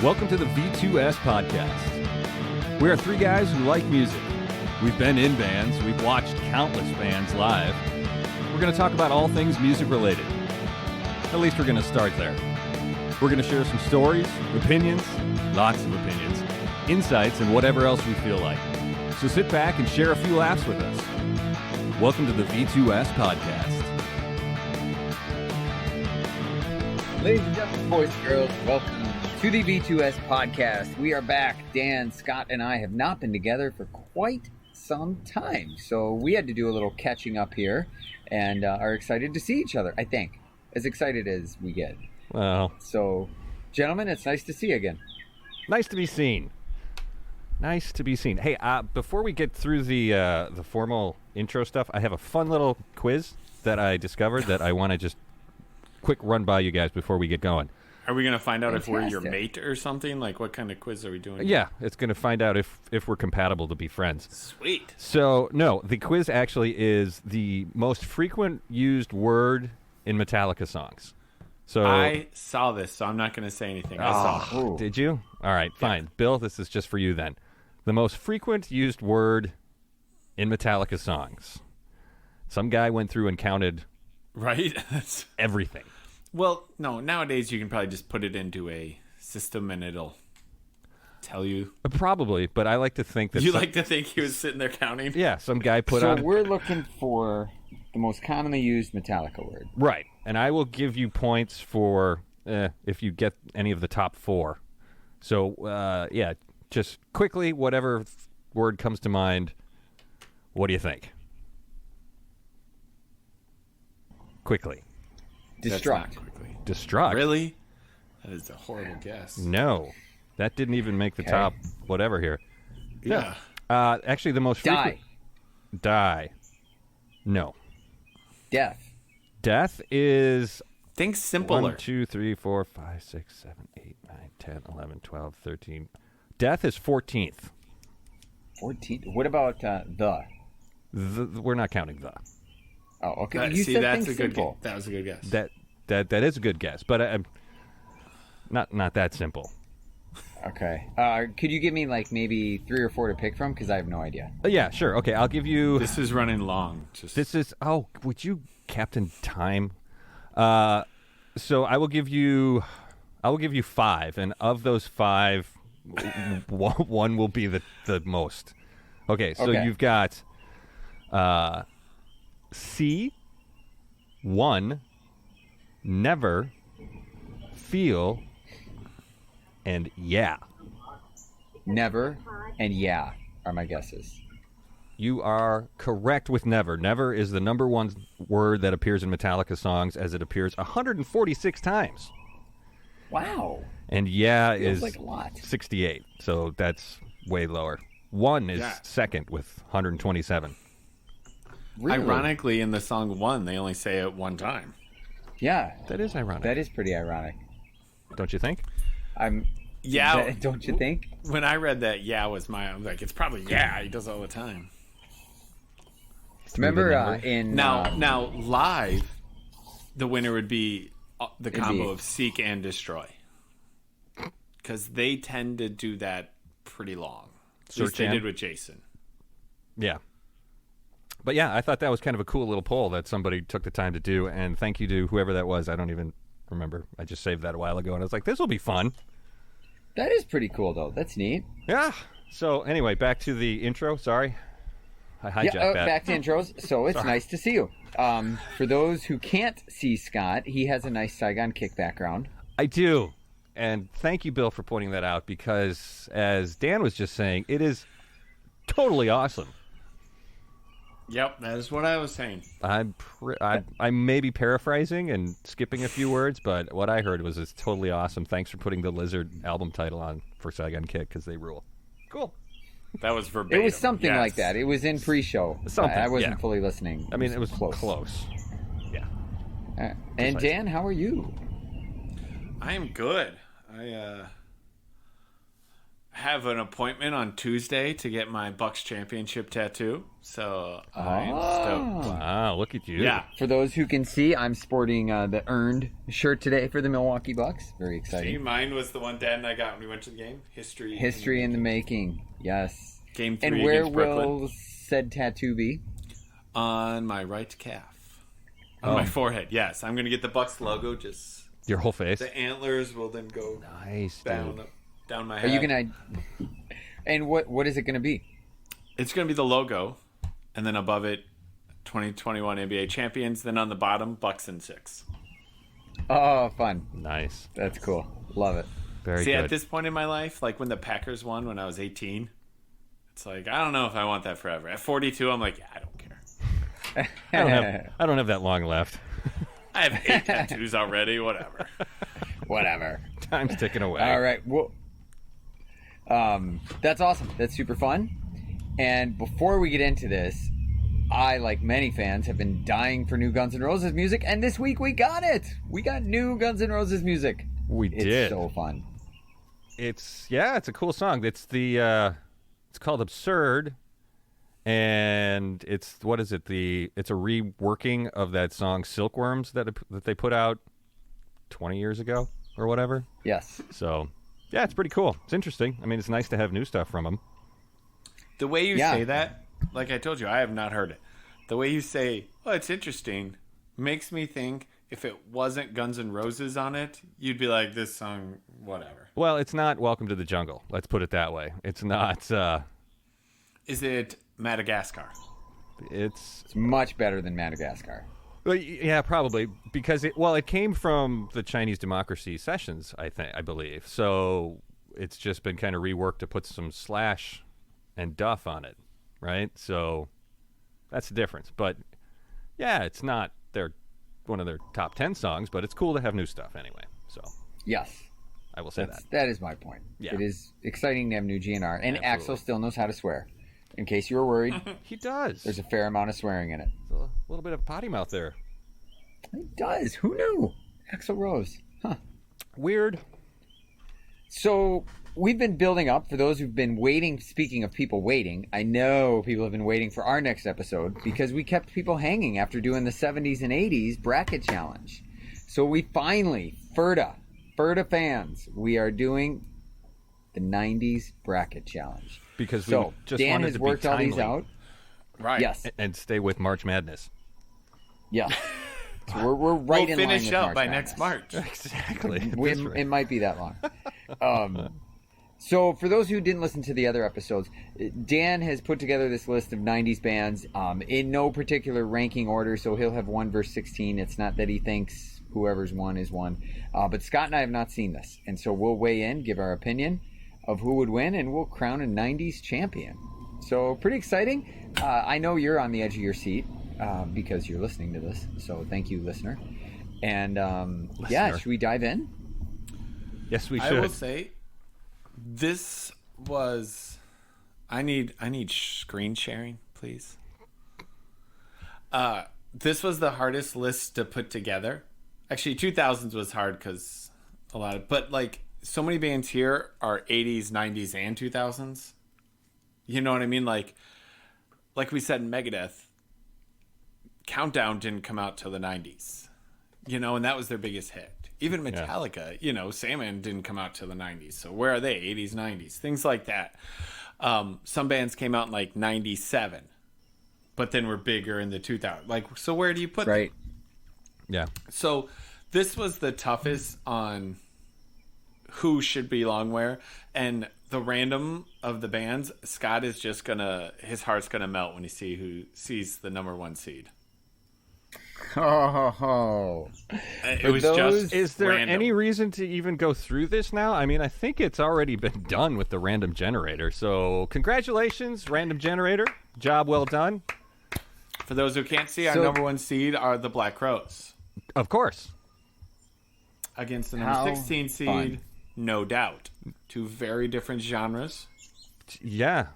Welcome to the V2S podcast. We are three guys who like music. We've been in bands. We've watched countless bands live. We're going to talk about all things music related. At least we're going to start there. We're going to share some stories, opinions, lots of opinions, insights, and whatever else we feel like. So sit back and share a few laughs with us. Welcome to the V2S podcast. Ladies and gentlemen, boys and girls, welcome to the V2S podcast. We are back. Dan, Scott, and I have not been together for quite some time, so we had to do a little catching up here and are excited to see each other, I think. As excited as we get. Well, so, gentlemen, it's nice to see you again. Nice to be seen. Nice to be seen. Hey, before we get through the formal intro stuff, I have a fun little quiz that I discovered that I want to just quick run by you guys before we get going. Are we going to find out Fantastic. if we're your mate or something? Like, what kind of quiz are we doing? Yeah, it's going to find out if we're compatible to be friends. Sweet. So, no, the quiz actually is the most frequent used word in Metallica songs. So I saw this, so I'm not going to say anything. I saw it. Ooh. Did you? All right, fine. Bill, this is just for you then. The most frequent used word in Metallica songs. Some guy went through and counted Right? That's- everything. well, no, nowadays you can probably just put it into a system and it'll tell you. Probably, but I like to think that You like to think he was sitting there counting? yeah, some guy put So on we're looking for the most commonly used Metallica word. right, and I will give you points for if you get any of the top four. So yeah, just quickly, whatever word comes to mind. What do you think? Quickly, That's not Destruct. quickly. destruct. Really? That is a horrible guess. No, that didn't even make the Okay. top. Whatever here. Yeah. Actually, the most frequent. Die. No. Death. Death is Think simpler. 1, 2, 3, 4, 5, 6, 7, 8, 9, 10, 11, 12, 13. Death is 14th. 14. What about the? We're not counting the. Oh, okay. That- You see, said that's think a good simple. guess. That was a good guess. That is a good guess, but not that simple. Okay. Could you give me like maybe 3 or 4 to pick from? Because I have no idea. Yeah, sure. Okay, I'll give you. This is running long. Just This is. Oh, would you, Captain Time? So I will give you. 5, and of those 5, one will be the most. Okay, so Okay. you've got C, 1, never, feel, and yeah. Never and yeah are my guesses. You are correct with never. Never is the number one word that appears in Metallica songs, as it appears 146 times. Wow. And yeah Feels is like a lot. 68, so that's way lower. 1 is Yeah. second with 127. Really? ironically, in the song One, they only say it one time. Yeah. That is ironic, That is pretty ironic. don't you think? Yeah. Don't you think? When I read that, yeah was I'm like, it's probably yeah. He does it all the time. Remember number. in Now live, the winner would be the combo be- of Seek and Destroy, because they tend to do that pretty long. At least they Jam? did with Jason. Yeah. But yeah, I thought that was kind of a cool little poll that somebody took the time to do, and thank you to whoever that was. I don't even remember. I just saved that a while ago, and I was like, this will be fun. that is pretty cool though. That's neat. Yeah. So anyway, back to the intro. Sorry. I hijacked Yeah, that. back to intros. So it's nice to see you. For those who can't see Scott, he has a nice Saigon kick background. I do. And thank you, Bill, for pointing that out, because as Dan was just saying, it is totally awesome. Yep, that is what I was saying. I may be paraphrasing and skipping a few words, but what I heard was it's totally awesome. Thanks for putting the Lizard album title on for Saigon Kick, because they rule. Cool. That was verbatim. It was something yes. like that. It was in pre-show. Something, I wasn't yeah. fully listening. I mean, it was close. Yeah. And Precisely. Dan, how are you? I am good. have an appointment on Tuesday to get my Bucks championship tattoo. So I'm stoked. Wow, look at you. Yeah. For those who can see, I'm sporting the earned shirt today for the Milwaukee Bucks. Very See, exciting. mine was the one Dad and I got when we went to the game. History in the making. Yes. Game 3 And where against Brooklyn. will said tattoo be? On my right calf. On my forehead, yes. I'm going to get the Bucks logo. Just Your whole face. the antlers will then go Nice, down dude. down my Are head. you gonna? And what is it gonna be? It's going to be the logo, and then above it, 2021 NBA champions. Then on the bottom, Bucks and 6. Oh, fun. Nice. That's cool. Love it. Very See, good. at this point in my life, like when the Packers won when I was 18, it's like, I don't know if I want that forever. At 42, I'm like, yeah, I don't care. I don't have that long left. I have 8 tattoos already, whatever. Whatever. Time's ticking away. All right. Well, that's awesome. That's super fun. And before we get into this, I, like many fans, have been dying for new Guns N' Roses music, and this week we got it. We got new Guns N' Roses music. We It's did. so fun. It's a cool song. It's it's called Absurd, and it's it's a reworking of that song Silkworms that they put out 20 years ago or whatever. Yes. So yeah, it's pretty cool. It's interesting. I mean, it's nice to have new stuff from them. The way you Yeah. say that, like I told you, I have not heard it. The way you say, oh, it's interesting, makes me think if it wasn't Guns N' Roses on it, you'd be like, this song, whatever. Well, it's not Welcome to the Jungle. Let's put it that way. It's not. Is it Madagascar? It's It's much better than Madagascar. well, yeah, probably because it came from the Chinese Democracy Sessions, I believe. So it's just been kind of reworked to put some Slash and Duff on it, right? So that's the difference. But yeah, it's not one of their top 10 songs, but it's cool to have new stuff anyway. So Yes. I will say that. That is my point. Yeah. It is exciting to have new GNR. And Absolutely. Axel still knows how to swear. In case you were worried, He does. there's a fair amount of swearing in it. There's a little bit of potty mouth there. He does. Who knew? Axel Rose. Huh. Weird. So we've been building up, for those who've been waiting. Speaking of people waiting, I know people have been waiting for our next episode because we kept people hanging after doing the 70s and 80s bracket challenge. So we finally, Ferda fans, we are doing the 90s bracket challenge. Because we So just Dan wanted has to be worked all these timely out. Right. Yes. and stay with March Madness. Yeah. So we're right We'll in line finish with up March by Madness. next March. Exactly. At It, this rate. it might be that long. So for those who didn't listen to the other episodes, Dan has put together this list of 90s bands in no particular ranking order, so he'll have 1 verse 16. It's not that he thinks whoever's won is won. But Scott and I have not seen this, and so we'll weigh in, give our opinion of who would win, and we'll crown a 90s champion. So pretty exciting. I know you're on the edge of your seat because you're listening to this, so thank you, listener. And yeah, Listener. should we dive in? Yes, we I should. will say, this was. I need screen sharing, please. This was the hardest list to put together. Actually, 2000s was hard because but like so many bands here are 80s, 90s, and 2000s. You know what I mean? Like we said in Megadeth, Countdown didn't come out till the 90s. And that was their biggest hit. Even Metallica, Sandman didn't come out till the 90s. So where are they? 80s, 90s, things like that. Some bands came out in like 97, but then were bigger in the 2000s. So where do you put them? Right. Yeah. So this was the toughest on who should belong where, and the random of the bands. Scott is just his heart's gonna melt when he sees the number 1 seed. Oh, It For was those- just Is there random. any reason to even go through this now? I mean, I think it's already been done with the random generator. So congratulations, random generator. Job well done. For those who can't see, our So- number 1 seed are the Black Crowes Of course. against the number How 16 seed, fun. No Doubt. 2 very different genres. Yeah.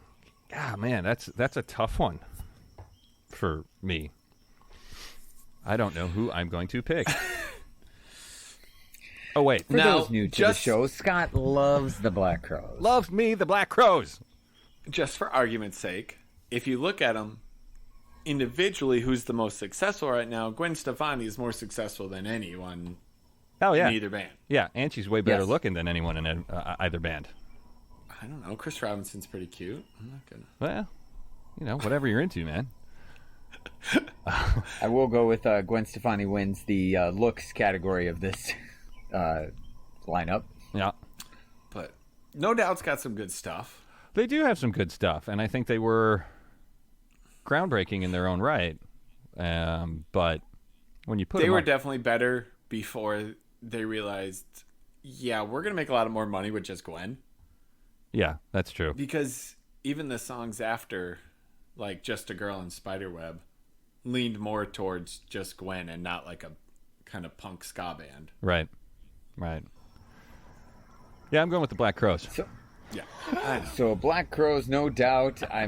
Yeah, man, that's a tough one for me. I don't know who I'm going to pick. Oh, wait. For Now, those new to just- the show, Scott loves the Black Crowes. Loves me, the Black Crowes. Just for argument's sake, if you look at them individually, who's the most successful right now? Gwen Stefani is more successful than anyone Oh, yeah. in either band. Yeah, and she's way better Yes. looking than anyone in either band. I don't know. Chris Robinson's pretty cute. I'm not gonna. Well, you know, whatever you're into, man. I will go with Gwen Stefani wins the looks category of this lineup. Yeah. But No Doubt's got some good stuff. They do have some good stuff, and I think they were groundbreaking in their own right. But when you put They them were up- definitely better before they realized, yeah, we're gonna make a lot of more money with just Gwen. Yeah, that's true. Because even the songs after, like Just a Girl and Spiderweb, leaned more towards just Gwen and not like a kind of punk ska band. Right. Yeah, I'm going with the Black Crowes. So, Yeah, I know. so Black Crowes, no doubt. It's I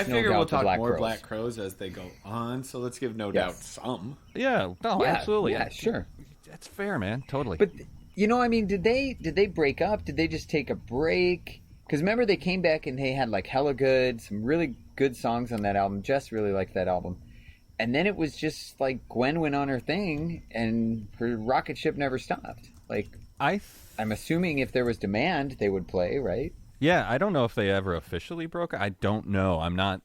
no figure doubt we'll the talk Black more Crowes. Black Crows as they go on. So let's give No Yes. Doubt some. Yeah, no, Yeah, absolutely. Yeah, sure. That's fair, man. Totally. But you know, I mean, did they break up? Did they just take a break? Because remember, they came back and they had like hella good, some really good songs on that album. Jess really liked that album. And then it was just like Gwen went on her thing, and her rocket ship never stopped. Like, I'm assuming if there was demand, they would play, right? Yeah, I don't know if they ever officially broke. I don't know. I'm not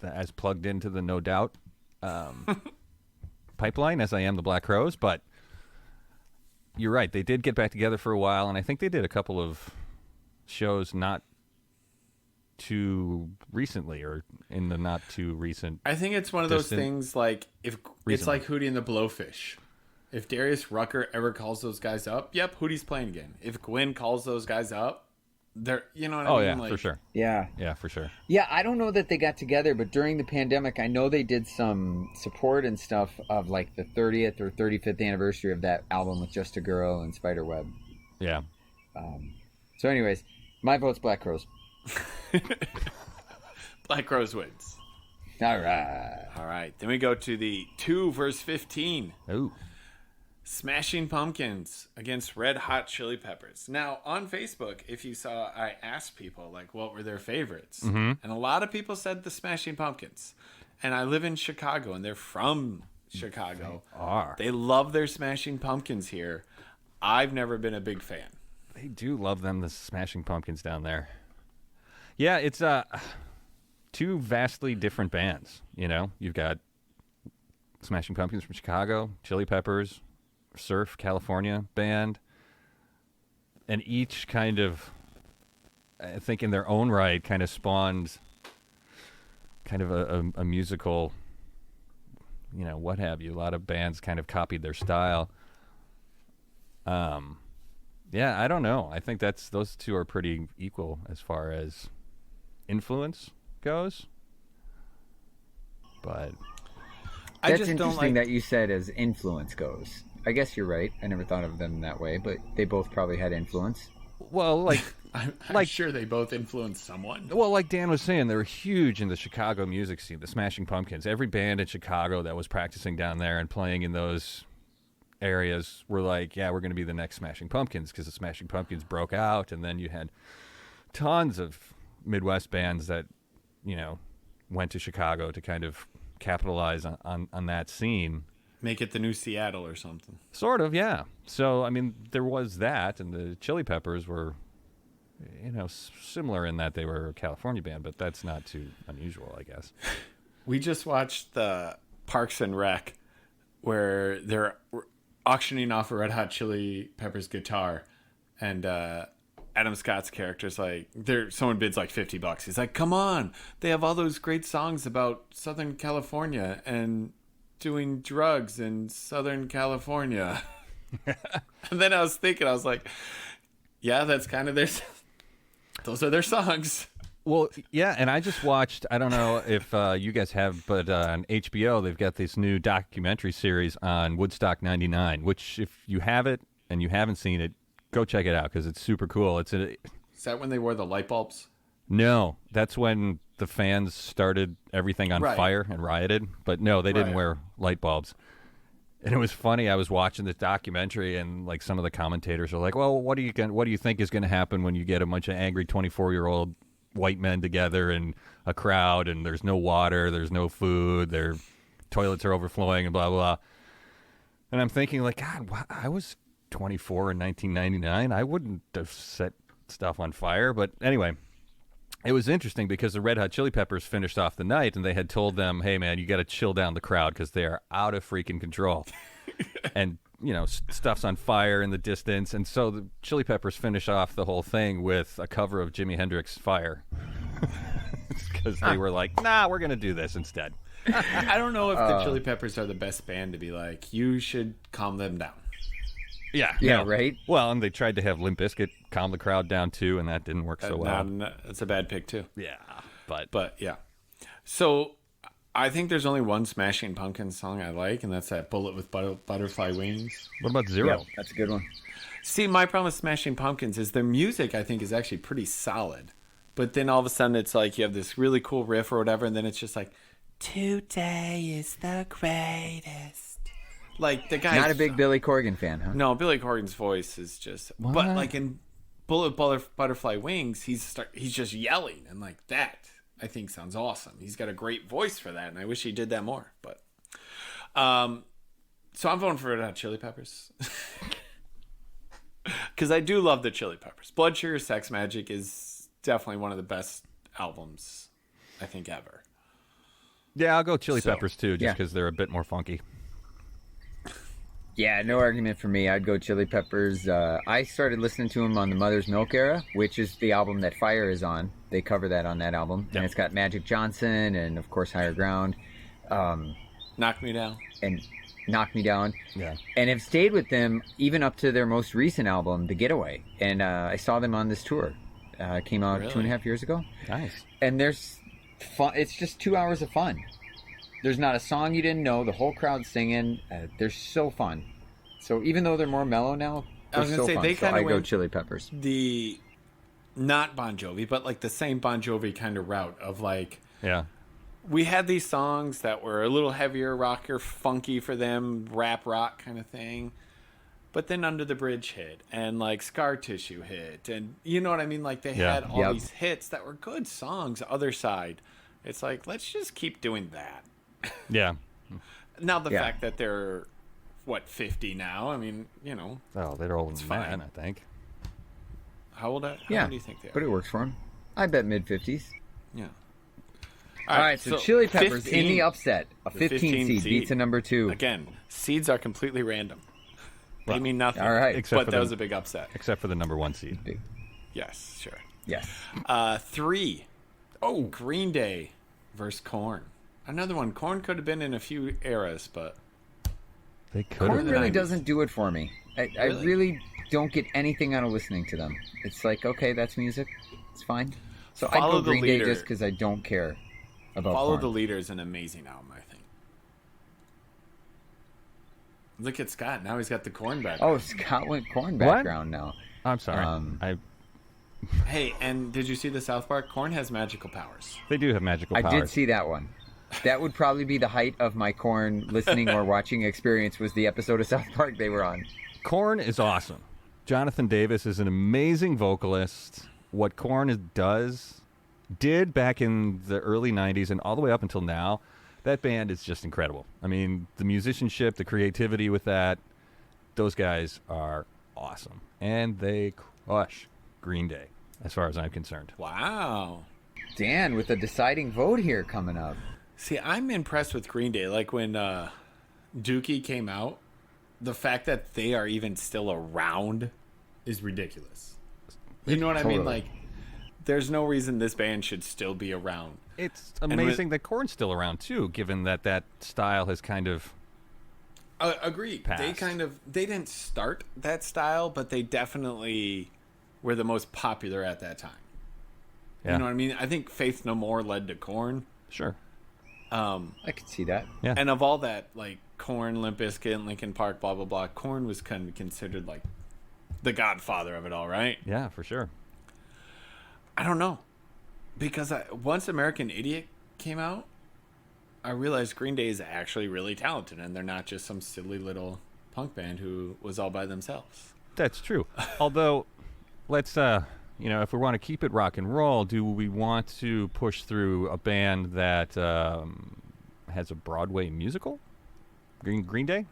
as plugged into the No Doubt pipeline as I am the Black Crowes, but you're right. They did get back together for a while, and I think they did a couple of shows not too recently or in the not too recent. I think it's one of those Distant- things like if it's Recently. like Hootie and the Blowfish. If Darius Rucker ever calls those guys up, yep, Hootie's playing again. If Gwen calls those guys up, they're, you know what I Oh mean? yeah, Like, for sure. Yeah. Yeah, for sure. Yeah, I don't know that they got together, but during the pandemic, I know they did some support and stuff of like the 30th or 35th anniversary of that album with Just a Girl and Spiderweb. Yeah. So, anyways, my vote's Black Crowes. Black Crowes wins. All right. All right, then we go to the 2 verse 15. Ooh. Smashing Pumpkins against Red Hot Chili Peppers. Now, on Facebook, if you saw, I asked people, like, what were their favorites? And a lot of people said the Smashing Pumpkins. And I live in Chicago, and they're from Chicago. They love their Smashing Pumpkins here. I've never been a big fan. They do love them, the Smashing Pumpkins down there. Yeah, it's two vastly different bands. You know, you've got Smashing Pumpkins from Chicago, Chili Peppers, Surf, California band, and each kind of, I think in their own right, kind of spawned kind of a musical, you know, what have you. A lot of bands kind of copied their style. Yeah, I don't know. I think those two are pretty equal as far as influence goes. But I That's just don't interesting like that you said as influence goes. I guess you're right. I never thought of them that way, but they both probably had influence. well, like I'm like- sure they both influenced someone. well, like Dan was saying, they were huge in the Chicago music scene, the Smashing Pumpkins. Every band in Chicago that was practicing down there and playing in those areas were like, yeah, we're going to be the next Smashing Pumpkins, because the Smashing Pumpkins broke out, and then you had tons of Midwest bands that, you know, went to Chicago to kind of capitalize on that scene. Make it the new Seattle or something. Sort of, yeah. So, I mean, there was that, and the Chili Peppers were, you know, similar in that they were a California band, but that's not too unusual, I guess. We just watched the Parks and Rec where they're auctioning off a Red Hot Chili Peppers guitar, and Adam Scott's character's like, someone bids like $50. He's like, come on, they have all those great songs about Southern California and doing drugs in Southern California. And then I was thinking, I was like, yeah, that's kind of those are their songs. Well, yeah, and I just watched, I don't know if you guys have, but on HBO, they've got this new documentary series on Woodstock 99, which if you have it and you haven't seen it, go check it out because it's super cool. Is that when they wore the light bulbs? No, that's when the fans started everything on Right. fire and rioted. But no, they didn't Right. wear light bulbs. And it was funny. I was watching the documentary, and like some of the commentators are like, "Well, what do you think is going to happen when you get a bunch of angry 24-year-old white men together in a crowd, and there's no water, there's no food, their toilets are overflowing, and blah blah." And I'm thinking, like, God, I was 24 in 1999. I wouldn't have set stuff on fire. But anyway, it was interesting because the Red Hot Chili Peppers finished off the night, and they had told them, "Hey, man, you got to chill down the crowd because they are out of freaking control." And, you know, stuff's on fire in the distance. And so the Chili Peppers finish off the whole thing with a cover of Jimi Hendrix' Fire. Because they were like, nah, we're going to do this instead. I don't know if the Chili Peppers are the best band to be like, you should calm them down. Yeah, no. right? Well, and they tried to have Limp Bizkit calm the crowd down, too, and that didn't work so well. That's a bad pick, too. Yeah, But, yeah. So, I think there's only one Smashing Pumpkins song I like, and that's that Bullet with Butterfly Wings. What about Zero? Yep, that's a good one. See, my problem with Smashing Pumpkins is their music, I think, is actually pretty solid. But then all of a sudden, it's like you have this really cool riff or whatever, and then it's just like, today is the greatest. Like, the guy... Not a big Billy Corgan fan, huh? No, Billy Corgan's voice is just... What? But, like, in Bullet Butterfly Wings, he's just yelling, and, like, that, I think, sounds awesome. He's got a great voice for that, and I wish he did that more. But, so I'm voting for Red Hot Chili Peppers. Because I do love the Chili Peppers. Blood Sugar Sex Magic is definitely one of the best albums, I think, ever. Yeah, I'll go Chili Peppers, too, just because they're a bit more funky. Yeah, no argument for me. I'd go Chili Peppers. I started listening to them on the Mother's Milk era, which is the album that Fire is on. They cover that on that album. Yep. And it's got Magic Johnson and, of course, Higher Ground. Knock Me Down. And Knock Me Down. Yeah. And have stayed with them even up to their most recent album, The Getaway. And I saw them on this tour. Came out 2.5 years ago. Nice. And there's fun. It's just 2 hours of fun. There's not a song you didn't know. The whole crowd singing. They're so fun. So even though they're more mellow now, they're so fun. They kind of go Chili Peppers. The not Bon Jovi, but like the same Bon Jovi kind of route of like, yeah, we had these songs that were a little heavier, rocker, funky for them, rap rock kind of thing. But then Under the Bridge hit, and like Scar Tissue hit, and you know what I mean? Like they had all these hits that were good songs. Other Side, it's like, let's just keep doing that. Yeah. Now the fact that they're 50 now, I mean, you know. Oh, they're older than mine, I think. How old do you think they are? But it works for them. I bet mid-50s. Yeah. All right, so Chili Peppers 15, in the upset. A 15 seed beats a number 2. Again, seeds are completely random. They mean nothing. All right. Except but that was a big upset. Except for the number 1 seed. Big. Yes, sure. Yes. 3. Oh, Green Day versus Korn. Another one. Korn could have been in a few eras, but they could. Korn really doesn't do it for me. I really don't get anything out of listening to them. It's like, okay, that's music. It's fine. So I go Green Day just because I don't care about Follow Korn. the Leader is an amazing album, I think. Look at Scott. Now he's got the Korn background. Oh, Scott went Korn background now. I'm sorry. Hey, and did you see the South Park? Korn has magical powers. They do have magical powers. I did see that one. That would probably be the height of my Korn listening or watching experience, was the episode of South Park they were on. Korn is awesome. Jonathan Davis is an amazing vocalist. What Korn did back in the early 90s and all the way up until now, that band is just incredible. I mean, the musicianship, the creativity with that, those guys are awesome. And they crush Green Day, as far as I'm concerned. Wow. Dan, with a deciding vote here coming up. See, I'm impressed with Green Day. Like when Dookie came out, the fact that they are even still around is ridiculous. You know what I mean? Like, there's no reason this band should still be around. It's amazing that Korn's still around, too, given that style has kind of agreed. passed. They didn't start that style, but they definitely were the most popular at that time. Yeah. You know what I mean? I think Faith No More led to Korn. Sure. I could see that. Yeah. And of all that, like Korn, Limp Bizkit, Linkin Park, blah, blah, blah, Korn was kind of considered like the godfather of it all, right? Yeah, for sure. I don't know. Because once American Idiot came out, I realized Green Day is actually really talented, and they're not just some silly little punk band who was all by themselves. That's true. Although, let's, if we want to keep it rock and roll, do we want to push through a band that has a Broadway musical? Green Day?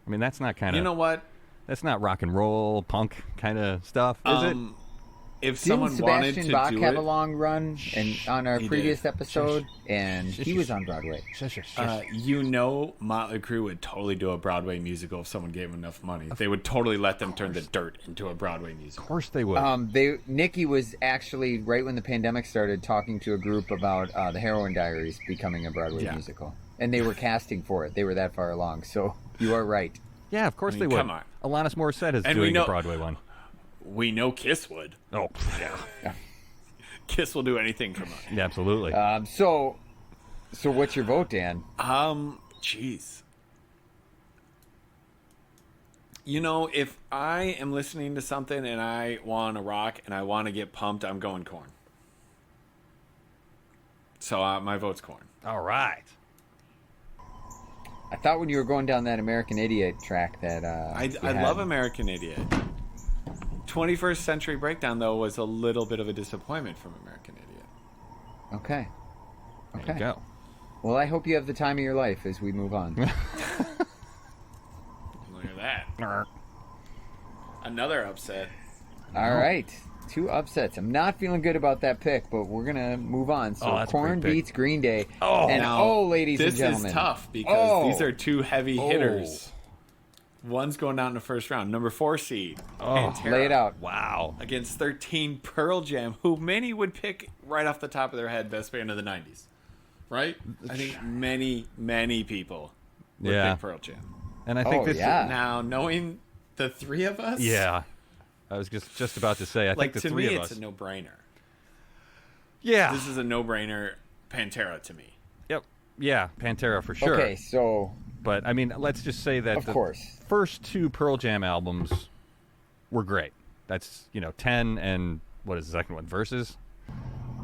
I mean, that's not kind of... You know what? That's not rock and roll, punk kind of stuff, is it? Didn't If someone wanted Sebastian to Bach do have it, a long run on our He previous did. episode, and he was on Broadway. Motley Crue would totally do a Broadway musical if someone gave them enough money. They would totally let them turn the dirt into a Broadway musical. Of course they would. Nikki was actually, right when the pandemic started, talking to a group about the Heroin Diaries becoming a Broadway musical. And they were casting for it. They were that far along. So you are right. Yeah, of course they would. Come on. Alanis Morissette is And doing we know- the Broadway one. We know Kiss would. Oh, yeah. Kiss will do anything for money. Yeah, absolutely. So what's your vote, Dan? Jeez. You know, if I am listening to something and I want to rock and I want to get pumped, I'm going Korn. So my vote's Korn. All right. I thought when you were going down that American Idiot track that I love American Idiot. 21st Century Breakdown, though, was a little bit of a disappointment from American Idiot. Okay. There you go. Well, I hope you have the time of your life as we move on. Look at that. Another upset. All right. 2 upsets. I'm not feeling good about that pick, but we're going to move on. So that's a Korn great pick. beats Green Day. Oh. And Now, ladies and gentlemen. This is tough because these are 2 heavy Oh. hitters. One's going down in the first round. Number 4 seed. Pantera, Lay it out. Wow. Against 13 Pearl Jam, who many would pick right off the top of their head best band of the 90s. Right? I think many people would Yeah. pick Pearl Jam. And I think this yeah. Now, knowing the 3 of us, Yeah. I was just about to say, I like think the to 3 me, of it's us. a no-brainer. Yeah. This is a no-brainer Pantera to me. Yep. Yeah, Pantera for sure. Okay, so But, I mean, let's just say that of the course. first 2 Pearl Jam albums were great. That's, 10 and, what is the second one? Versus?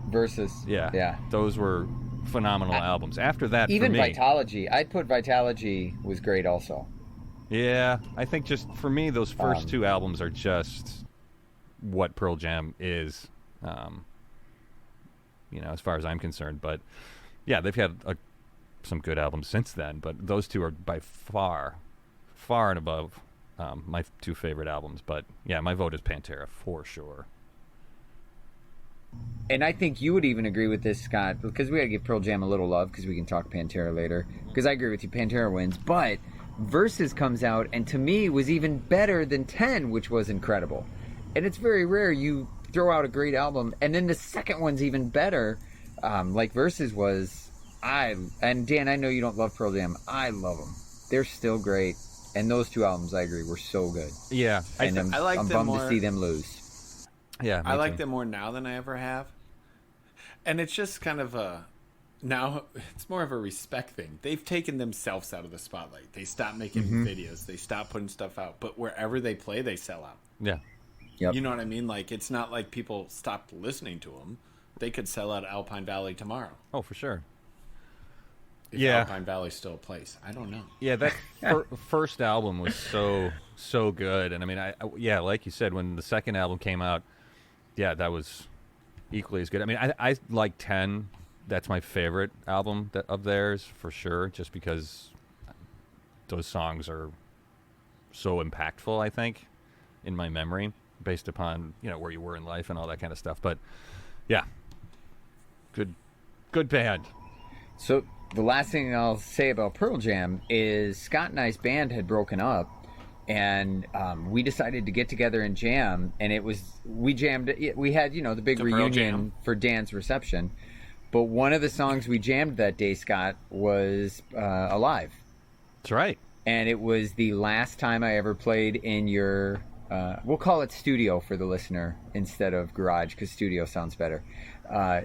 Versus. Yeah. Yeah. Those were phenomenal albums. After that, Even for me, Vitalogy. I'd put Vitalogy was great also. yeah, I think just for me, those first 2 albums are just what Pearl Jam is, as far as I'm concerned. But yeah, they've had some good albums since then. But those 2 are by far and above my 2 favorite albums. But yeah, my vote is Pantera for sure. And I think you would even agree with this, Scott, because we got to give Pearl Jam a little love because we can talk Pantera later. Because I agree with you, Pantera wins. But Versus comes out, and to me was even better than 10, which was incredible. And it's very rare you throw out a great album, and then the second one's even better, like Versus was. And Dan, I know you don't love Pearl Jam. I love them. They're still great. And those 2 albums, I agree, were so good. Yeah, And I'm like them bummed more. to see them lose. yeah. I me like too. them more now than I ever have. And it's just kind of now it's more of a respect thing. They've taken themselves out of the spotlight. They stopped making videos. They stopped putting stuff out. But wherever they play, they sell out. Yeah. Yep. You know what I mean? Like, it's not like people stopped listening to them. They could sell out Alpine Valley tomorrow. Oh, for sure. If Yeah. Alpine Valley's still a place. I don't know. Yeah, that first album was so good, and I mean, yeah, like you said, when the second album came out, yeah, that was equally as good. I mean, I like 10. That's my favorite album of theirs for sure, just because those songs are so impactful. I think in my memory, based upon where you were in life and all that kind of stuff. But yeah, good band. So the last thing I'll say about Pearl Jam is Scott and I's band had broken up, and we decided to get together and jam. And we jammed. We had the big The Pearl reunion Jam. for Dan's reception. But one of the songs we jammed that day, Scott, was "Alive," That's right. and it was the last time I ever played in your. We'll call it studio for the listener instead of garage because studio sounds better.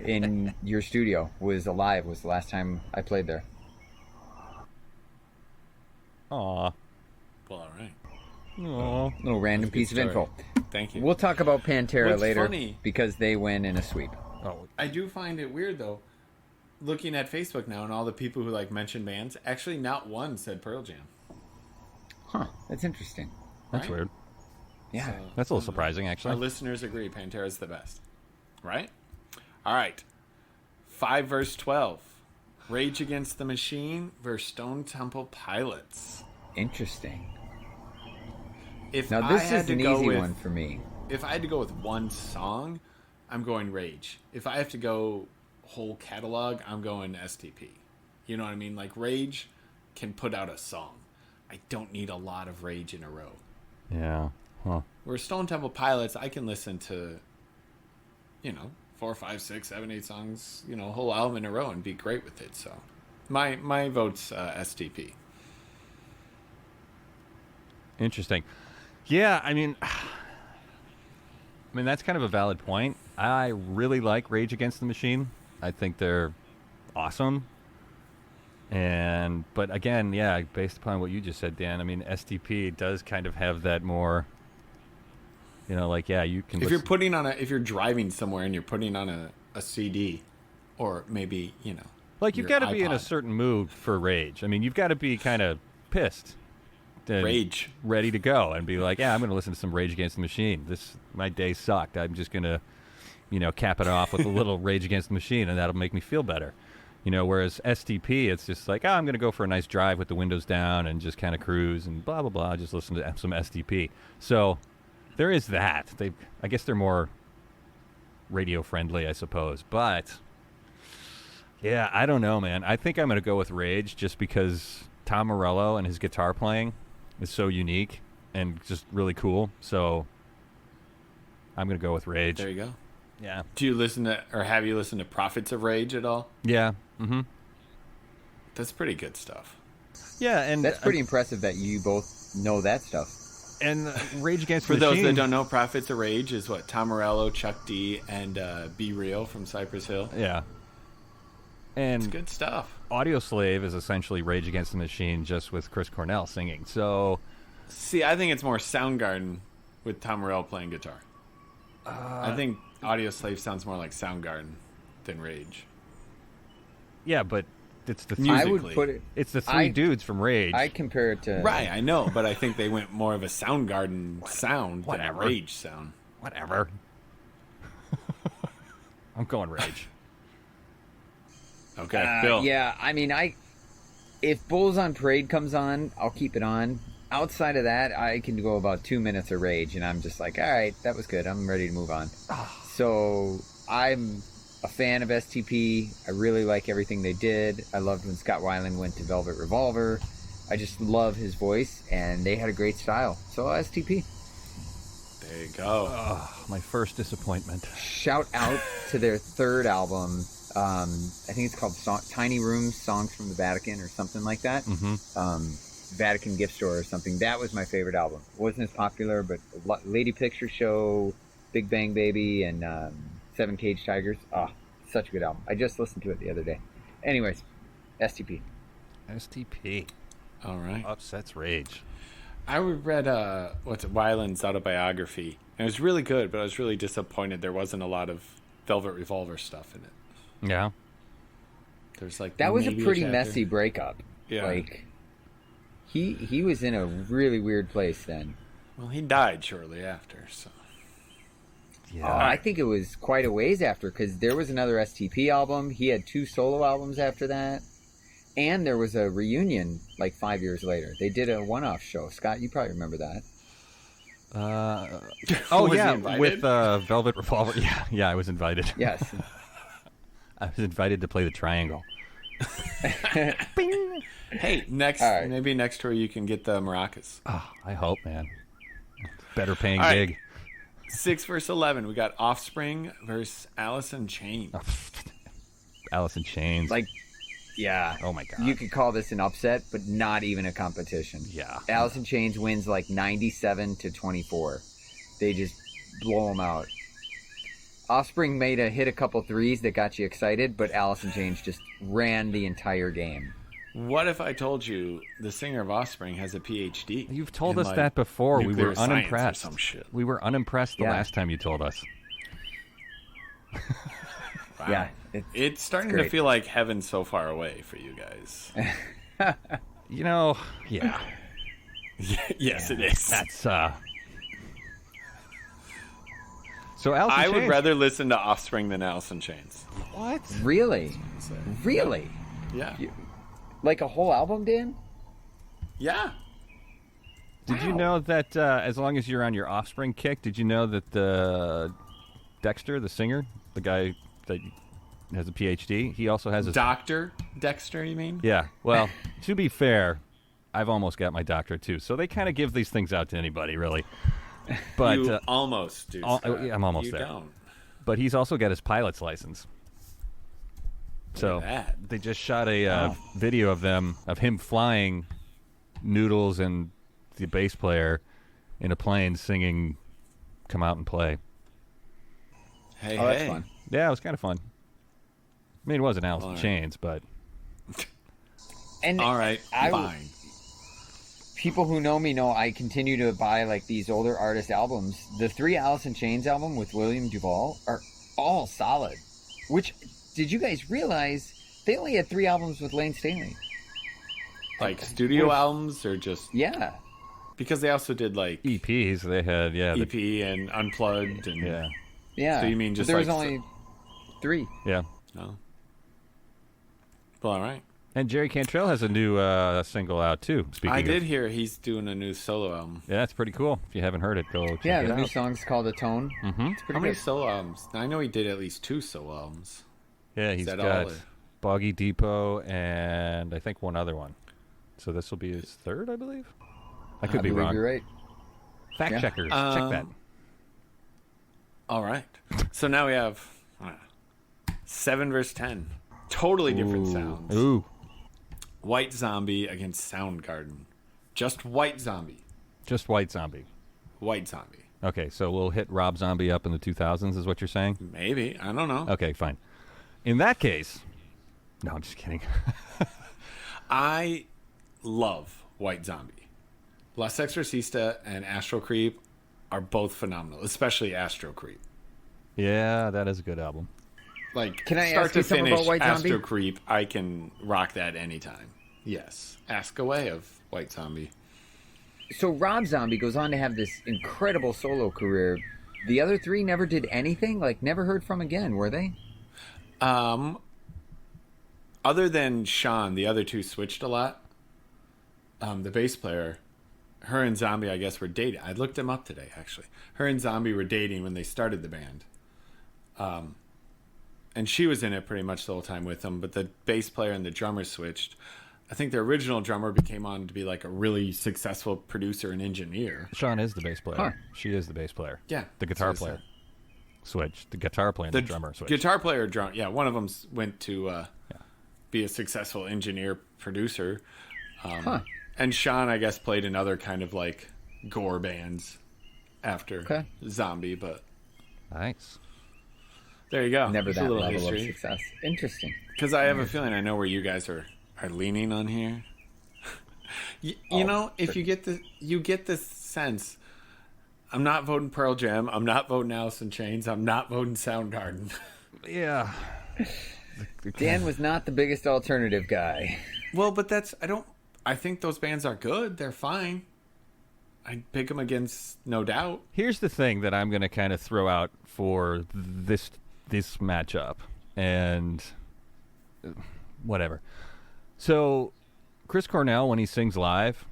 In your studio was "Alive" was the last time I played there. Aw. Well, all right. Aw. Little random Good piece of story. info. Thank you. We'll talk about Pantera What's later funny- because they win in a sweep. Oh, I do find it weird, though. looking at Facebook now and all the people who like mentioned bands, actually not one said Pearl Jam. Huh. That's interesting. That's Right? weird. Yeah. So, That's a little surprising, our actually. listeners agree Pantera's the best. Right? All right. 5 verse 12. Rage Against the Machine versus Stone Temple Pilots. Interesting. If Now, I this had is to an go easy with, one for me. If I had to go with one song, I'm going Rage. If I have to go whole catalog, I'm going STP. You know what I mean? Like Rage can put out a song. I don't need a lot of Rage in a row. Yeah. Huh. Where Stone Temple Pilots, I can listen to, 4, 5, 6, 7, 8 songs, a whole album in a row and be great with it. So my vote's STP. Interesting. Yeah, I mean, that's kind of a valid point. I really like Rage Against the Machine. I think they're awesome. But again, yeah, based upon what you just said, Dan, STP does kind of have that more, you can. If you're driving somewhere and you're putting on a CD, or maybe like you've your got to be in a iPod. certain mood for Rage. You've got to be kind of pissed. And Rage. ready to go and be like, yeah, I'm going to listen to some Rage Against the Machine. My day sucked. I'm just going to, cap it off with a little Rage Against the Machine, and that'll make me feel better. Whereas STP, it's just like, I'm going to go for a nice drive with the windows down and just kind of cruise and blah, blah, blah. Just listen to some STP. So there is that. I guess they're more radio friendly, I suppose. But yeah, I don't know, man. I think I'm going to go with Rage just because Tom Morello and his guitar playing is so unique and just really cool. So I'm going to go with Rage. There you go. Yeah. Do you listen to, or have you listened to Prophets of Rage at all? Yeah. Mm-hmm. That's pretty good stuff. Yeah, and That's pretty impressive that you both know that stuff. And Rage Against For the those Machine. that don't know, Prophets of Rage is what Tom Morello, Chuck D, and Be Real from Cypress Hill. Yeah. And It's good stuff. Audio Slave is essentially Rage Against the Machine just with Chris Cornell singing. So See, I think it's more Soundgarden with Tom Morello playing guitar. I think Audio Slave sounds more like Soundgarden than Rage. yeah, but it's the Music. I would Musically. put it. it's the three I- dudes from Rage. I compare it to. Right, I know, but I think they went more of a Soundgarden sound than a whatever. Rage sound. Whatever. I'm going Rage. Okay, Bill. Yeah, if Bulls on Parade comes on, I'll keep it on. Outside of that, I can go about 2 minutes of Rage, and I'm just like, all right, that was good. I'm ready to move on. So I'm a fan of STP. I really like everything they did. I loved when Scott Weiland went to Velvet Revolver. I just love his voice, and they had a great style. So STP. There you go. Oh, my first disappointment. Shout out to their third album. I think it's called Tiny Rooms, Songs from the Vatican or something like that. Mm-hmm. Vatican Gift Store or something. That was my favorite album. It wasn't as popular, but Lady Picture Show, Big Bang Baby, and Seven Cage Tigers. Such a good album. I just listened to it the other day. Anyways, STP. STP. All right. Upsets Rage. I read Weiland's autobiography. And it was really good, but I was really disappointed there wasn't a lot of Velvet Revolver stuff in it. Yeah. There's like That was a maybe pretty chapter. messy breakup. Yeah. Like, he was in a really weird place then. Well, he died shortly after, so. Yeah. I think it was quite a ways after, because there was another STP album. He had 2 solo albums after that. And there was a reunion like 5 years later. They did a one-off show. Scott, you probably remember that. Oh, Was he yeah, invited? with Velvet Revolver. Yeah, I was invited. Yes. I was invited to play the triangle. Bing! Hey, next All right. maybe next tour you can get the maracas. Oh, I hope, man. Better paying All right. gig. 6 versus 11. We got Offspring versus Allison Chain. Allison Chain. Like, yeah. Oh, my God. You could call this an upset, but not even a competition. Yeah. Allison Chains wins like 97-24. They just blow them out. Offspring hit a couple threes that got you excited, but Allison Chains just ran the entire game. What if I told you the singer of Offspring has a PhD? You've told in, us like, that before. We nuclear were science or unimpressed. some shit. We were unimpressed the Yeah. last time you told us. Wow. Yeah, It's starting to great. feel like heaven so far away for you guys. Yeah. Yes, it is. That's So Allison I would Chain. rather listen to Offspring than Allison Chains. What? Really? Really? Yeah. Like a whole album, Dan? Yeah. Did you know that as long as you're on your Offspring kick, did you know that Dexter, the singer, the guy that has a PhD, he also has a... Dr. Dexter, you mean? Yeah. Well, to be fair, I've almost got my doctorate too, so they kind of give these things out to anybody, really. But You almost do. yeah, I'm almost you there. Don't. But he's also got his pilot's license. So Look at that. they just shot a video of him flying Noodles and the bass player in a plane singing "Come Out and Play." Hey, Oh, that's hey. fun. Yeah, it was kind of fun. I mean, it wasn't Alice in All right. Chains, but And All right, fine. people who know me know I continue to buy like these older artist albums. The 3 Allison Chains album with William Duvall are all solid. Which, did you guys realize they only had 3 albums with Lane Staley? Like studio albums or just... Yeah. Because they also did like EPs they had, yeah, EP and Unplugged and... yeah, Yeah. So you mean just there was like- only 3. yeah. No. Well, all right. And Jerry Cantrell has a new single out too. Speaking I did of, hear he's doing a new solo album. yeah, it's pretty cool. If you haven't heard it, go check Yeah, it the out. new song's called Atone. Mm-hmm. It's pretty How many good. solo albums? I know he did at least 2 solo albums. Yeah, he's that got all? Boggy Depot and I think one other one. So this will be his 3rd, I believe. I could be believe wrong. You're right. Fact Yeah. checkers, check that. All right. So now we have 7 versus 10. Totally different sounds. Ooh, White Zombie against Soundgarden. Just White Zombie. just White Zombie. White Zombie. Okay, so we'll hit Rob Zombie up in the 2000s, is what you're saying? Maybe. I don't know. Okay, fine. In that case, no, I'm just kidding. I love White Zombie. Las Exorcista and Astro Creep are both phenomenal, especially Astro Creep. Yeah, that is a good album. Like, Can I start ask to you something finish, about White Zombie? Astro Creep, I can rock that anytime. Yes. Ask away of White Zombie. So Rob Zombie goes on to have this incredible solo career. The other 3 never did anything? Like, never heard from again, were they? Other than Sean, the other 2 switched a lot. The bass player, her and Zombie, I guess, were dating. I looked them up today, actually. Her and Zombie were dating when they started the band. And she was in it pretty much the whole time with them, but the bass player and the drummer switched. I think the original drummer became on to be like a really successful producer and engineer. Sean is the bass player. Huh. She is the bass player. Yeah. The guitar so is player switched. The guitar player and the drummer switched. Guitar player, yeah, one of them went to be a successful engineer producer. And Sean, I guess, played in other kind of like gore bands after Zombie, but Nice. there you go. Never There's a that little level of history. success. Interesting. Because I have a feeling I know where you guys are leaning on here. You know, if you get the sense, I'm not voting Pearl Jam. I'm not voting Alice in Chains. I'm not voting Soundgarden. Yeah. Dan was not the biggest alternative guy. Well, but I think those bands are good. They're fine. I'd pick them against No Doubt. Here's the thing that I'm going to kind of throw out for this matchup, and whatever. So, Chris Cornell, when he sings live,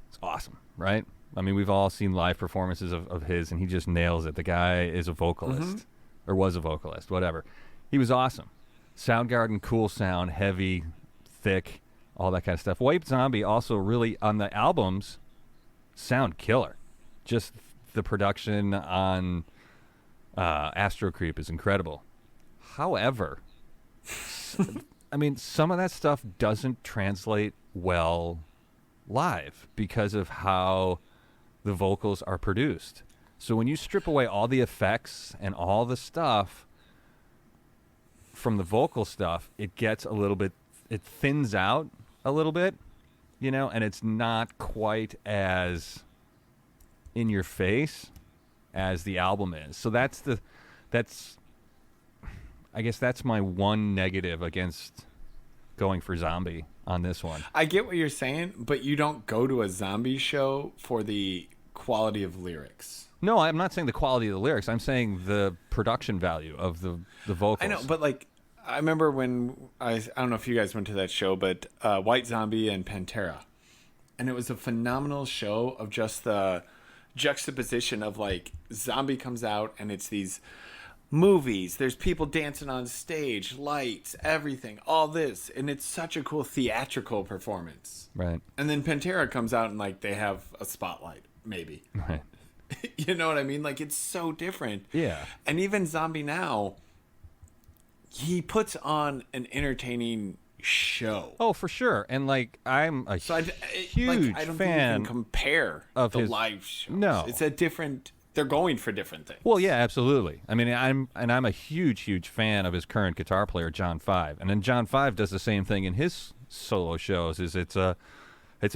it's awesome, right? I mean, we've all seen live performances of his, and he just nails it. The guy is a vocalist, or was a vocalist, whatever. He was awesome. Soundgarden, cool sound, heavy, thick, all that kind of stuff. White Zombie also really, on the albums, sound killer. Just the production on Astro Creep is incredible. However, I mean, some of that stuff doesn't translate well live because of how the vocals are produced. So when you strip away all the effects and all the stuff from the vocal stuff, it gets a little bit, it thins out a little bit, you know, and it's not quite as in your face as the album is. So that's I guess that's my one negative against going for zombie on this one. I get what you're saying, but you don't go to a zombie show for the quality of lyrics. No, I'm not saying the quality of the lyrics. I'm saying the production value of the vocals. I know, but like, I remember when I don't know if you guys went to that show, but White Zombie and Pantera, and it was a phenomenal show of just the juxtaposition of like zombie comes out and it's these movies, there's people dancing on stage, lights, everything, all this, and it's such a cool theatrical performance. Right. And then Pantera comes out and like they have a spotlight, maybe. Right. You know what I mean? Like, it's so different. Yeah. And even Zombie now, he puts on an entertaining show. Oh, for sure. And like, I'm a huge I don't think fan you can compare of the his live shows. No. It's a different. They're going for different things. Well, yeah, absolutely. I mean, I'm a huge fan of his current guitar player, John Five. And then John Five does the same thing in his solo shows. It's a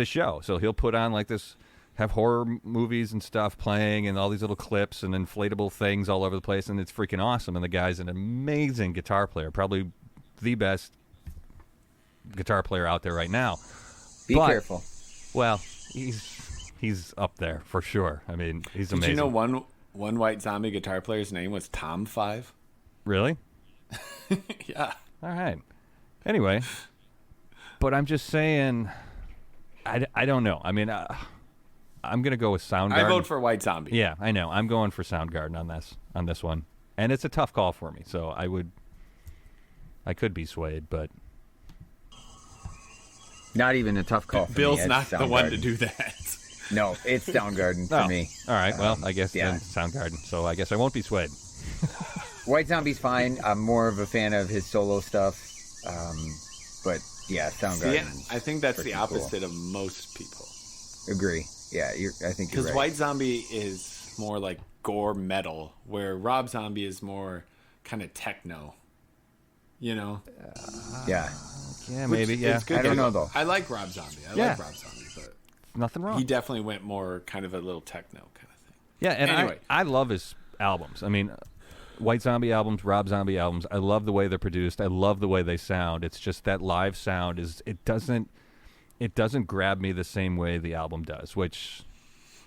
show. So he'll put on like this, have horror movies and stuff playing, and all these little clips and inflatable things all over the place, and it's freaking awesome. And the guy's an amazing guitar player, probably the best guitar player out there right now. Be careful. Well, he's up there for sure. I mean, he's amazing. Did you know one White Zombie guitar player's name was Tom Five? Really? Yeah. All right. Anyway, but I'm just saying, I don't know. I mean, I'm gonna go with Soundgarden. I vote for White Zombie. Yeah, I know. I'm going for Soundgarden on this one, and it's a tough call for me. So I could be swayed, but Not even a tough call for Bill's me. It's not the Soundgarden. one to do that. No, it's Soundgarden for me. All right. Well, I guess yeah. then Soundgarden. So I guess I won't be swayed. White Zombie's fine. I'm more of a fan of his solo stuff. But yeah, Soundgarden. Yeah, I think that's the opposite of most people. Agree. Yeah, I think you're Because right. White Zombie is more like gore metal, where Rob Zombie is more kind of techno. You know? Yeah. Yeah, maybe. Yeah. It's good. I don't know, though. I like Rob Zombie. I Yeah. like Rob Zombie, but Nothing wrong. he definitely went more kind of a little techno kind of thing. Yeah, and Anyway. I love his albums. I mean, White Zombie albums, Rob Zombie albums. I love the way they're produced. I love the way they sound. It's just that live sound it doesn't grab me the same way the album does, which,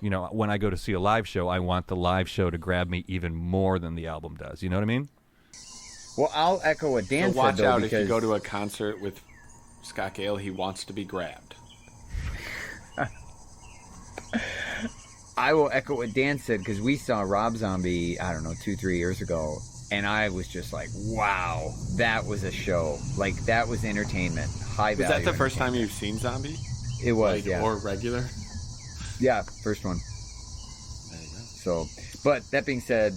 you know, when I go to see a live show, I want the live show to grab me even more than the album does. You know what I mean? Well, I'll echo what Dan So watch said, though, out because if you go to a concert with Scott Gale, he wants to be grabbed. I will echo what Dan said, because we saw Rob Zombie, I don't know, 2-3 years ago, and I was just like, wow, that was a show. Like, that was entertainment. High value. Was that the first time you've seen Zombie? It was, Like, yeah. Or regular? Yeah, first one. There you go. So, but that being said,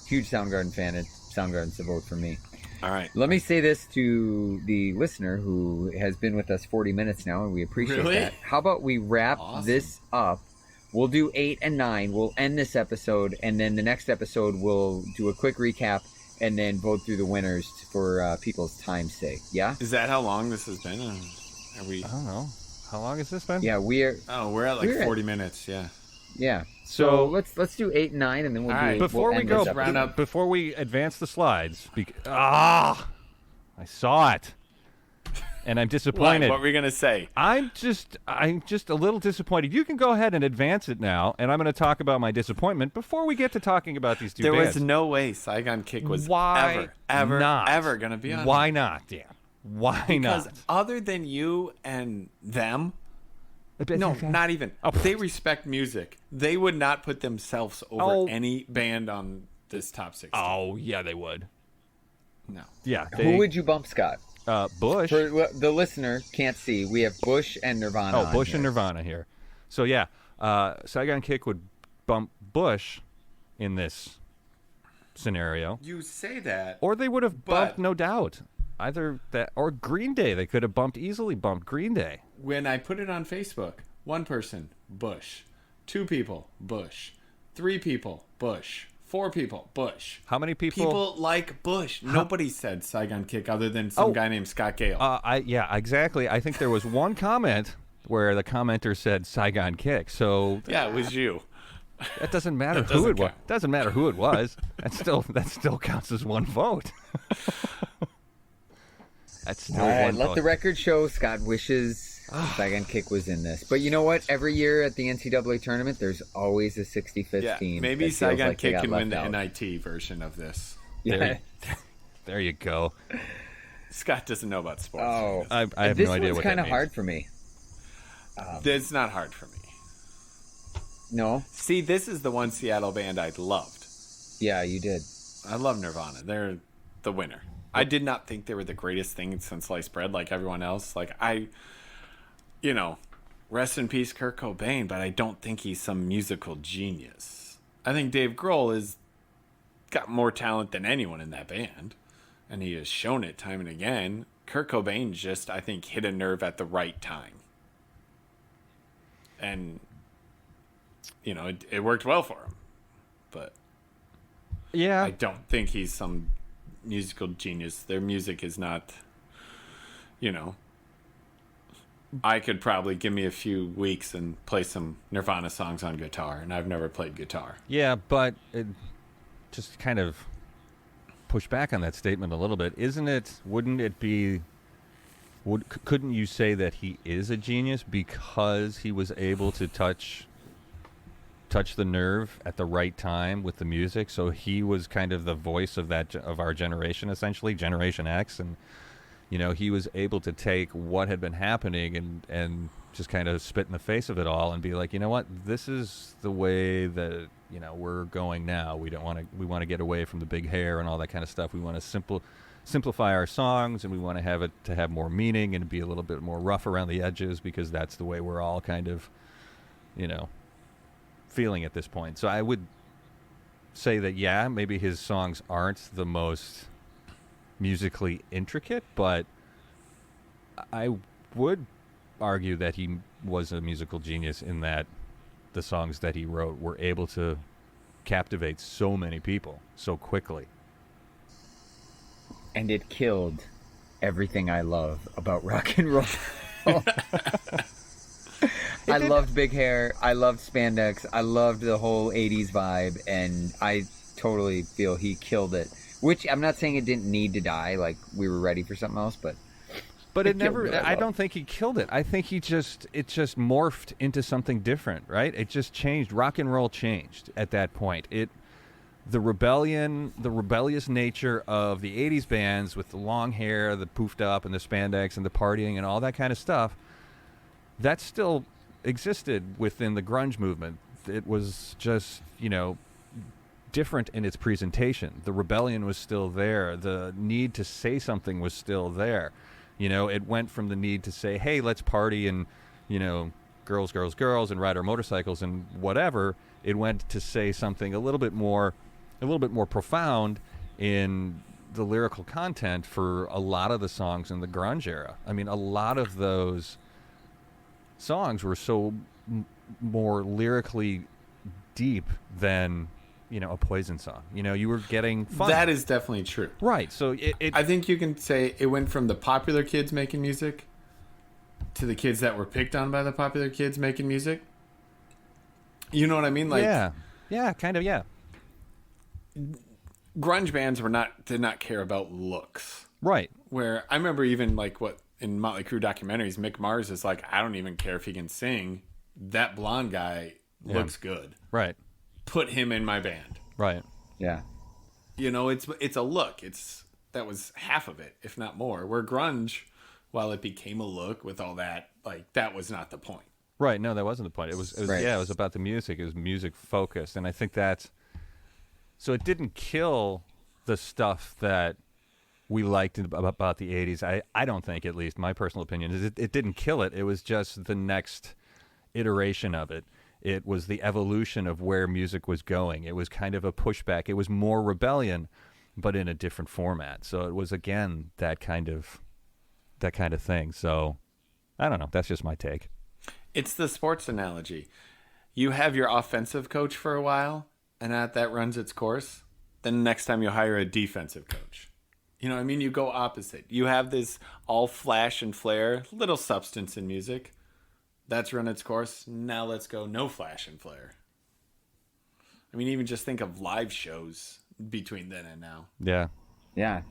huge Soundgarden fan. Soundgarden's the vote for me. All right. Let me say this to the listener who has been with us 40 minutes now, and we appreciate Really? that. How about we wrap this up? We'll do 8 and 9. We'll end this episode, and then the next episode we'll do a quick recap and then vote through the winners for people's time's sake. Yeah? Is that how long this has been? Are we? I don't know. How long has this been? Yeah, we're We're at like 40 minutes. Yeah. yeah. So- let's do 8 and 9, and then we'll All do. right. Before we'll we end go, this episode. round up. before we advance the slides, I saw it, and I'm disappointed. What were we gonna say? I'm just a little disappointed. You can go ahead and advance it now, and I'm going to talk about my disappointment before we get to talking about these two There bands. was no way Saigon Kick was Why not? ever gonna be on. Why not, Dan? Why Because not? other than you and them, no, not even. Oh. They respect music. They would not put themselves over Oh. any band on this top 60. Oh, yeah, they would. No. Yeah. Who would you bump, Scott? Bush. For the listener can't see, we have Bush and Nirvana. Oh, on Bush here. and Nirvana here. So, yeah, Saigon Kick would bump Bush in this scenario. You say that. Or they would have But- bumped, no doubt. Either that or Green Day. They could have easily bumped Green Day. When I put it on Facebook, one person, Bush. 2 people, Bush. 3 people, Bush. 4 people, Bush. How many people? People like Bush. Nobody said Saigon Kick other than some guy named Scott Gale. Yeah, exactly. I think there was one comment where the commenter said Saigon Kick. So yeah, it was you. That doesn't matter That who doesn't it was. count. Doesn't matter who it was. That still counts as one vote. That's still All right, one let vote. the record show Scott wishes Saigon Kick was in this. But you know what? Every year at the NCAA tournament, there's always a 65th Yeah, team. maybe that feels Saigon like they Kick got can win the left out. NIT version of this. Yeah. There you go. Scott doesn't know about sports. Oh, I have this no idea one's what that kind of means. hard for me. It's not hard for me. No? See, this is the one Seattle band I loved. Yeah, you did. I love Nirvana. They're the winner. I did not think they were the greatest thing since sliced bread like everyone else. Like, rest in peace Kurt Cobain, but I don't think he's some musical genius. I think Dave Grohl has got more talent than anyone in that band, and he has shown it time and again. Kurt Cobain just, I think, hit a nerve at the right time. And, it worked well for him. But Yeah. I don't think he's some musical genius. Their music is not, I could probably give me a few weeks and play some Nirvana songs on guitar, and I've never played guitar. Yeah, but just kind of push back on that statement a little bit. Wouldn't it be, couldn't you say that he is a genius because he was able to touch the nerve at the right time with the music? So he was kind of the voice of our generation, essentially, Generation X, and he was able to take what had been happening and just kind of spit in the face of it all and be like, you know what, this is the way that we're going now. We want to get away from the big hair and all that kind of stuff. We want to simplify our songs, and we want to have it to have more meaning and be a little bit more rough around the edges, because that's the way we're all kind of feeling at this point. So I would say that, yeah, maybe his songs aren't the most musically intricate, but I would argue that he was a musical genius in that the songs that he wrote were able to captivate so many people so quickly. And it killed everything I love about rock and roll. I loved big hair. I loved spandex. I loved the whole 80s vibe, and I totally feel he killed it. Which, I'm not saying it didn't need to die, like we were ready for something else, but it never, what I I love. don't think he killed it. I think it just morphed into something different, right? It just changed. Rock and roll changed at that point. The rebellious nature of the 80s bands with the long hair, the poofed up and the spandex and the partying and all that kind of stuff, that still existed within the grunge movement. It was just, different in its presentation. The rebellion was still there. The need to say something was still there. It went from the need to say, hey, let's party and, girls, girls, girls, and ride our motorcycles and whatever. It went to say something a little bit more profound in the lyrical content for a lot of the songs in the grunge era. I mean, a lot of those songs were so more lyrically deep than, a Poison song. You were getting fun. That is definitely true. Right. So I think you can say it went from the popular kids making music to the kids that were picked on by the popular kids making music. You know what I mean? Like, yeah, kind of, yeah. Grunge bands did not care about looks. Right. Where I remember even in Motley Crue documentaries, Mick Mars is like, I don't even care if he can sing. That blonde guy looks good. Right. Put him in my band. Right. yeah. It's a look. That was half of it, if not more. Where grunge, while it became a look with all that, that was not the point. Right. No, that wasn't the point. It was Right. Yeah, it was about the music. It was music focused, and I think so it didn't kill the stuff that we liked about the 80s. I don't think, at least my personal opinion is it didn't kill it. It was just the next iteration of it. It was the evolution of where music was going. It was kind of a pushback. It was more rebellion, but in a different format. So it was, again, that kind of thing. So I don't know. That's just my take. It's the sports analogy. You have your offensive coach for a while, and that runs its course. Then the next time you hire a defensive coach. You know what I mean? You go opposite. You have this all flash and flare, little substance in music. That's run its course. Now let's go no flash and flare. I mean, even just think of live shows between then and now. Yeah. Yeah.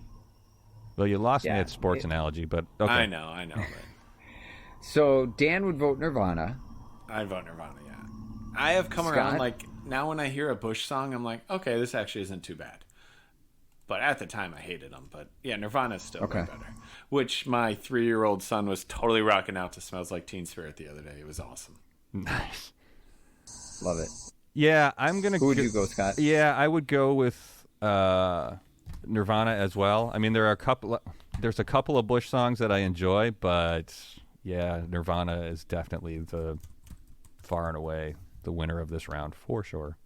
Well, you lost me at sports analogy, but okay. I know. But So Dan would vote Nirvana. I'd vote Nirvana, yeah. I have come around, like, now when I hear a Bush song, I'm like, okay, this actually isn't too bad. But at the time, I hated them. But yeah, Nirvana's still way better. Which my 3-year-old son was totally rocking out to Smells Like Teen Spirit the other day. It was awesome. Nice. Love it. Yeah, I'm going to... Who would you go, Scott? Yeah, I would go with Nirvana as well. I mean, there's a couple of Bush songs that I enjoy, but yeah, Nirvana is definitely the far and away the winner of this round for sure.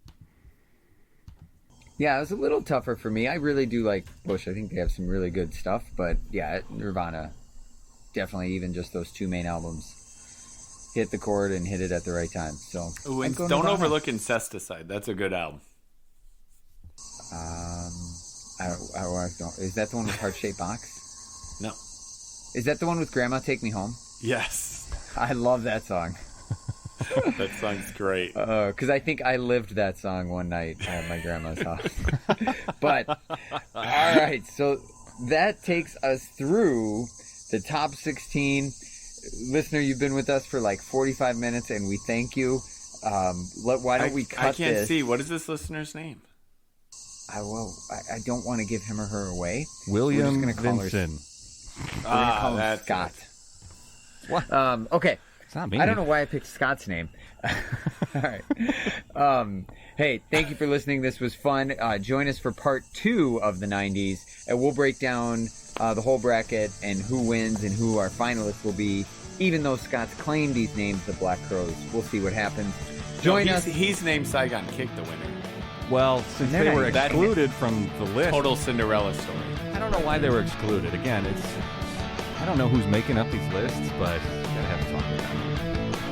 Yeah, it was a little tougher for me. I really do like Bush. I think they have some really good stuff, but yeah, Nirvana, definitely even just those 2 main albums hit the chord and hit it at the right time. So ooh, and don't overlook Incesticide. That's a good album. I don't. Is that the one with Heart Shaped Box? No. Is that the one with Grandma Take Me Home? Yes. I love that song. That song's great. Because I think I lived that song one night at my grandma's house. But, all right, so that takes us through the top 16. Listener, you've been with us for like 45 minutes, and we thank you. Why don't we cut this? I can't see. What is this listener's name? I don't want to give him or her away. William We're just gonna Vinson. We're going to call him Scott. What? Okay. It's not me. I don't know why I picked Scott's name. All right. Hey, thank you for listening. This was fun. Join us for part 2 of the 90s, and we'll break down the whole bracket and who wins and who our finalists will be. Even though Scott's claimed these names, the Black Crowes, we'll see what happens. Join us. He's named Saigon Kick the winner. Well, since they were excluded from the list. Total Cinderella story. I don't know why they were excluded. Again, I don't know who's making up these lists, but gotta have to talk with them.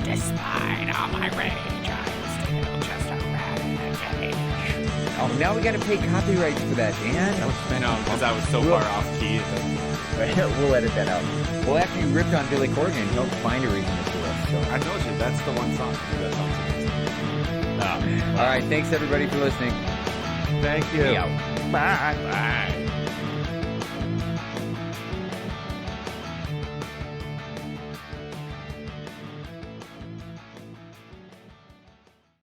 Despite all my rage, I'm still just a rabbit. Oh, now we got to pay copyrights for that, Dan. No, because I was so far off key. We'll edit that out. Well, after you ripped on Billy Corgan, he'll find a reason to do it. So. I told you, that's the one song. That song's amazing. All right, thanks everybody for listening. Thank you. Bye. Bye.